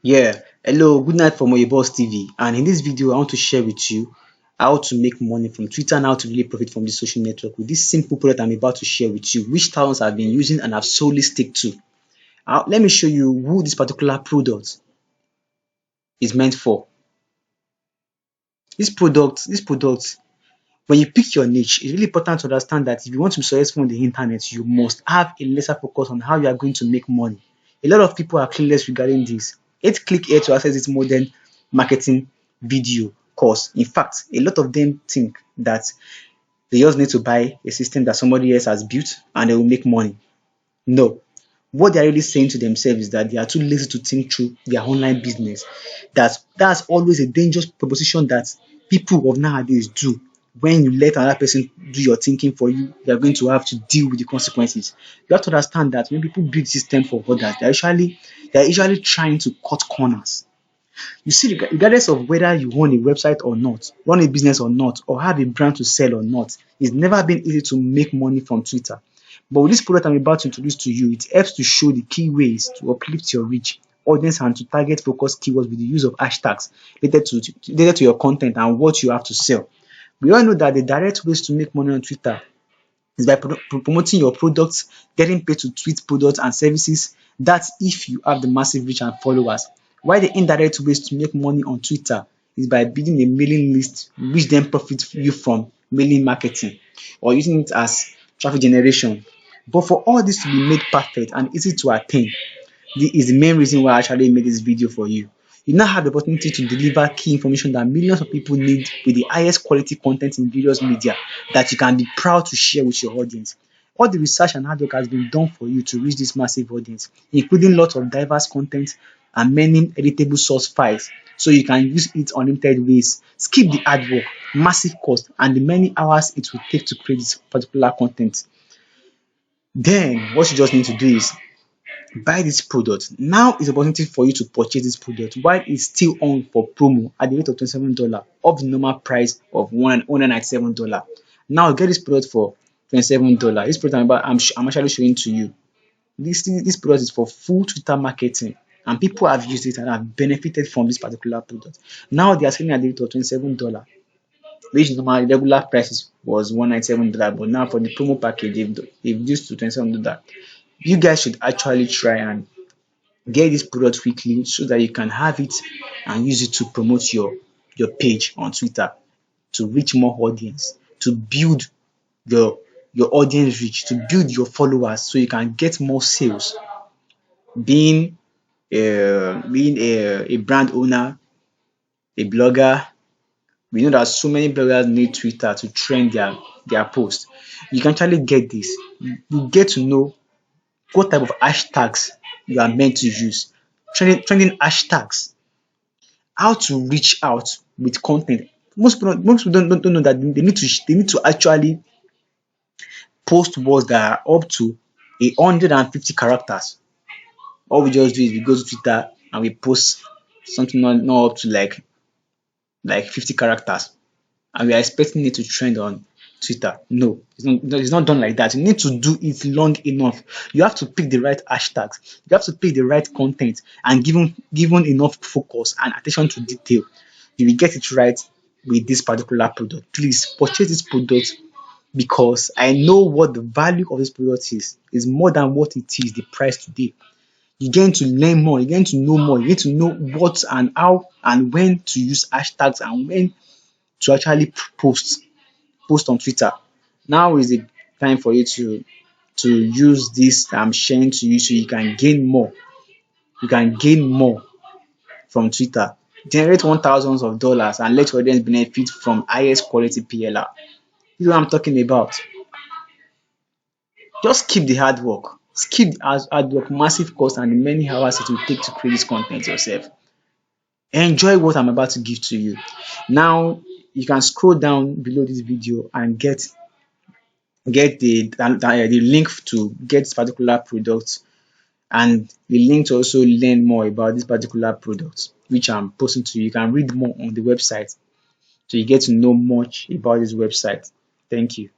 Yeah, hello, good night from Oyeboss TV. And in this video, I want to share with you how to make money from Twitter and how to really profit from this social network with this simple product I'm about to share with you, which thousands have been using and have solely stick to. Let me show you who this particular product is meant for. This product, when you pick your niche, it's really important to understand that if you want to be successful on the internet, you must have a lesser focus on how you are going to make money. A lot of people are clueless regarding this. 8 click here to access this modern marketing video course. In fact, a lot of them think that they just need to buy a system that somebody else has built and they will make money. No. What they are really saying to themselves is that they are too lazy to think through their online business. That's always a dangerous proposition that people of nowadays do. When you let another person do your thinking for you, you are going to have to deal with the consequences. You have to understand that when people build system for others, they are usually trying to cut corners. You see, regardless of whether you own a website or not, run a business or not, or have a brand to sell or not, it's never been easy to make money from Twitter. But with this product I'm about to introduce to you, it helps to show the key ways to uplift your reach, audience, and to target focused keywords with the use of hashtags related to your content and what you have to sell. We all know that the direct ways to make money on Twitter is by promoting your products, getting paid to tweet products and services. That's if you have the massive reach and followers. While the indirect ways to make money on Twitter is by building a mailing list, which then profits you from mailing marketing or using it as traffic generation. But for all this to be made perfect and easy to attain, this is the main reason why I actually made this video for you. You now have the opportunity to deliver key information that millions of people need with the highest quality content in various media that you can be proud to share with your audience. All the research and hard work has been done for you to reach this massive audience, including lots of diverse content and many editable source files, so you can use it unlimited ways. Skip the hard work, massive cost, and the many hours it will take to create this particular content. Then what you just need to do is buy this product. Now is the opportunity for you to purchase this product while it's still on for promo at the rate of $27 off the normal price of $197. Now get this product for $27. This product I'm actually showing to you. This product is for full Twitter marketing, and people have used it and have benefited from this particular product. Now they are selling at the rate of $27, which normal regular prices was $197, but now for the promo package they've reduced to $27. You guys should actually try and get this product quickly so that you can have it and use it to promote your page on Twitter, to reach more audience, to build your audience reach, to build your followers so you can get more sales. Being a brand owner, a blogger, we know that so many bloggers need Twitter to trend their post. You can actually get this. You get to know what type of hashtags you are meant to use. Trending hashtags, how to reach out with content. Most people don't know that they need to actually post words that are up to 150 characters. All we just do is we go to Twitter and we post something not up to like 50 characters, and we are expecting it to trend on Twitter. No, it's not done like that. You need to do it long enough. You have to pick the right hashtags. You have to pick the right content and given enough focus and attention to detail. You will get it right with this particular product. Please purchase this product because I know what the value of this product is. It's more than what it is, the price today. You're going to learn more, you're going to know more, you need to know what and how and when to use hashtags and when to actually post on Twitter. Now is the time for you to use this I'm sharing to you so you can gain more. You can gain more from Twitter. Generate thousands of dollars and let your audience benefit from highest quality PLR. You know what I'm talking about. Just keep the hard work. Skip the hard work, massive cost, and the many hours it will take to create this content yourself. Enjoy what I'm about to give to you. Now you can scroll down below this video and get the link to get this particular product and the link to also learn more about this particular product which I'm posting to you. You can read more on the website so you get to know much about this website. Thank you.